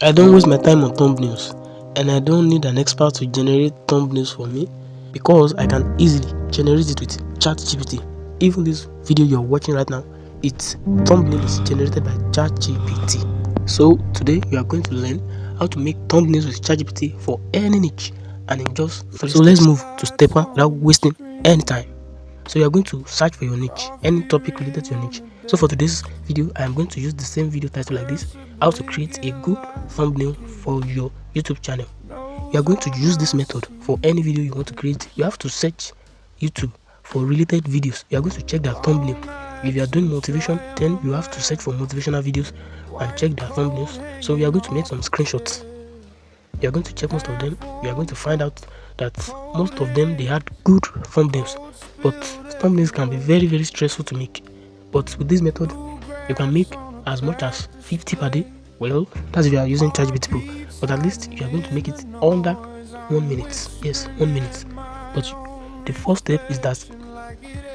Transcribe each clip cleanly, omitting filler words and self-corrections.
I don't waste my time on thumbnails, and I don't need an expert to generate thumbnails for me because I can easily generate it with ChatGPT. Even this video you're watching right now, its thumbnail is generated by ChatGPT. So today you are going to learn how to make thumbnails with ChatGPT for any niche and in just 3 steps. So let's move to step 1 without wasting any time. So you are going to search for your niche, any topic related to your niche. So for today's video, I am going to use the same video title like this: how to create a good thumbnail for your YouTube channel. You are going to use this method for any video you want to create. You have to search YouTube for related videos. You are going to check their thumbnail. If you are doing motivation, then you have to search for motivational videos and check their thumbnails. So we are going to make some screenshots. You are going to check most of them. You are going to find out that most of them, they had good thumbnails, but thumbnails can be very stressful to make. But with this method, you can make as much as 50 per day. Well, that's if you are using ChatGPT Pro, but at least you are going to make it under 1 minute. Yes, 1 minute. But the first step is that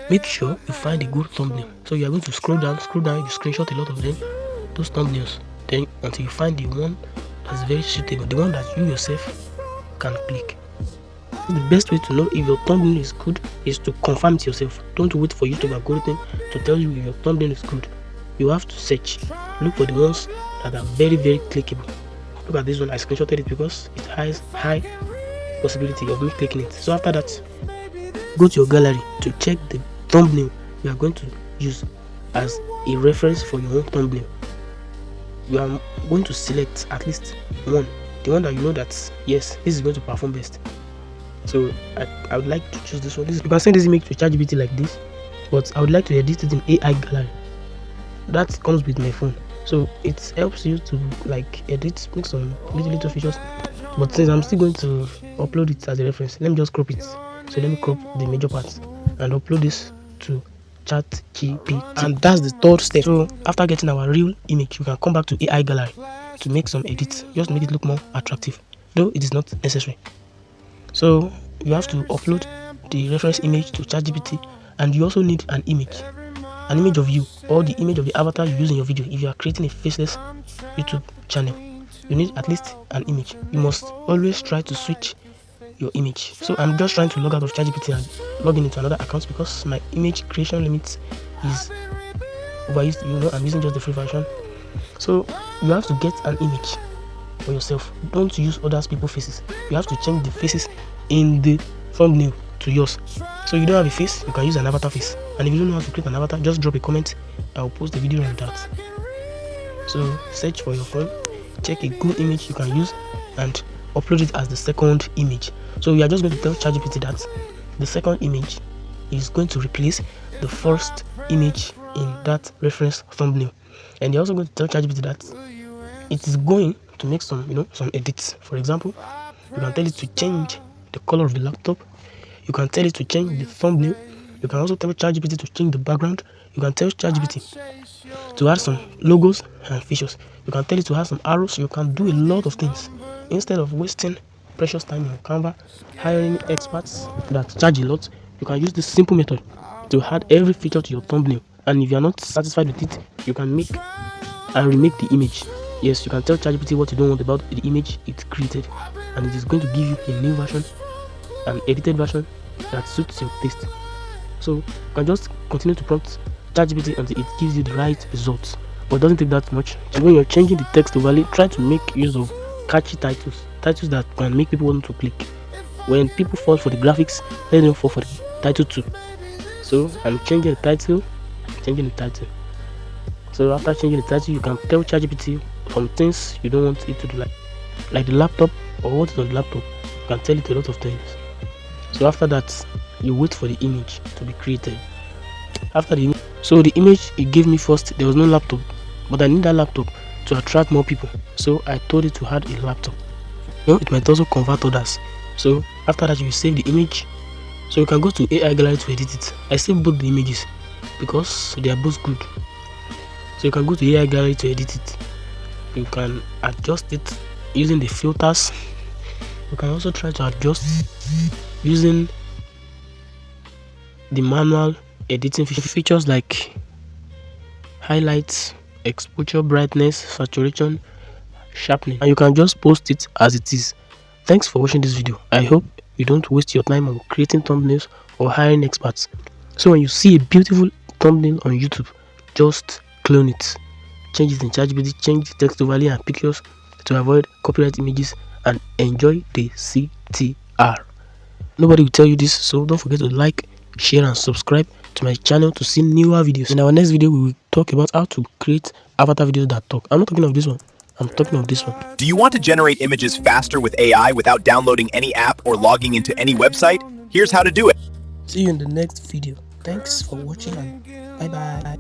make sure you find a good thumbnail. So you are going to scroll down, you screenshot a lot of them, those thumbnails, then until you find the one that's very suitable, the one that you yourself can click. The best way to know if your thumbnail is good is to confirm it yourself. Don't wait for YouTube algorithm to tell you if your thumbnail is good. You have to search. Look for the ones that are very clickable. Look at this one. I screenshotted it because it has high possibility of me clicking it. So after that, go to your gallery to check the thumbnail you are going to use as a reference for your own thumbnail. You are going to select at least one, the one that you know that yes, this is going to perform best. So I would like to choose this one. You can send this image to ChatGPT like this, but I would like to edit it in AI gallery. That comes with my phone, so it helps you to like edit, make some little features. But since I'm still going to upload it as a reference, let me just crop it. So let me crop the major parts and upload this to ChatGPT. And that's the third step. So after getting our real image, you can come back to AI gallery to make some edits, just make it look more attractive, though it is not necessary. So you have to upload the reference image to ChatGPT, and you also need an image of you, or the image of the avatar you use in your video. If you are creating a faceless YouTube channel, you need at least an image. You must always try to switch your image. So I'm just trying to log out of ChatGPT and log in into another account because my image creation limit is overused. You know, I'm using just the free version. So you have to get an image for yourself. Don't use other people's faces. You have to change the faces in the thumbnail to yours. So you don't have a face, you can use an avatar face. And if you don't know how to create an avatar, just drop a comment. I'll post the video on that. So search for your phone, check a good image you can use, and upload it as the second image. So we are just going to tell ChatGPT that the second image is going to replace the first image in that reference thumbnail. And you're also going to tell ChatGPT that it is going to make some edits. For example, you can tell it to change the color of the laptop. You can tell it to change the thumbnail. You can also tell ChatGPT to change the background. You can tell ChatGPT to add some logos and features. You can tell it to add some arrows. You can do a lot of things instead of wasting precious time on Canva, hiring experts that charge a lot. You can use this simple method to add every feature to your thumbnail. And if you are not satisfied with it, you can make and remake the image. Yes, you can tell ChatGPT what you don't want about the image it created, and it is going to give you a new version, an edited version that suits your taste. So you can just continue to prompt ChatGPT until it gives you the right results, but it doesn't take that much. So when you're changing the text overlay, try to make use of catchy titles that can make people want to click. When people fall for the graphics, let them fall for the title too. So I'm changing the title. So after changing the title, you can tell ChatGPT some things you don't want it to do, like the laptop or what is on the laptop. You can tell it a lot of things. So after that, you wait for the image to be created. So the image it gave me first, there was no laptop, but I need that laptop to attract more people. So I told it to add a laptop. It might also convert others. So after that, you save the image. So you can go to AI gallery to edit it. I save both the images because they are both good. So you can go to AI gallery to edit it. You can adjust it using the filters. You can also try to adjust using the manual editing features like highlights, exposure, brightness, saturation, sharpening, and you can just post it as it is. Thanks for watching this video. I hope you don't waste your time on creating thumbnails or hiring experts. So when you see a beautiful thumbnail on YouTube, just clone it, change it in ChatGPT, change the text overlay and pictures to avoid copyright images, and enjoy the CTR. Nobody will tell you this, so don't forget to like, share and subscribe to my channel to see newer videos. In our next video, we will talk about how to create avatar videos that talk. I'm not talking of this one, I'm talking of this one. Do you want to generate images faster with AI without downloading any app or logging into any website? Here's how to do it. See you in the next video. Thanks for watching and bye bye.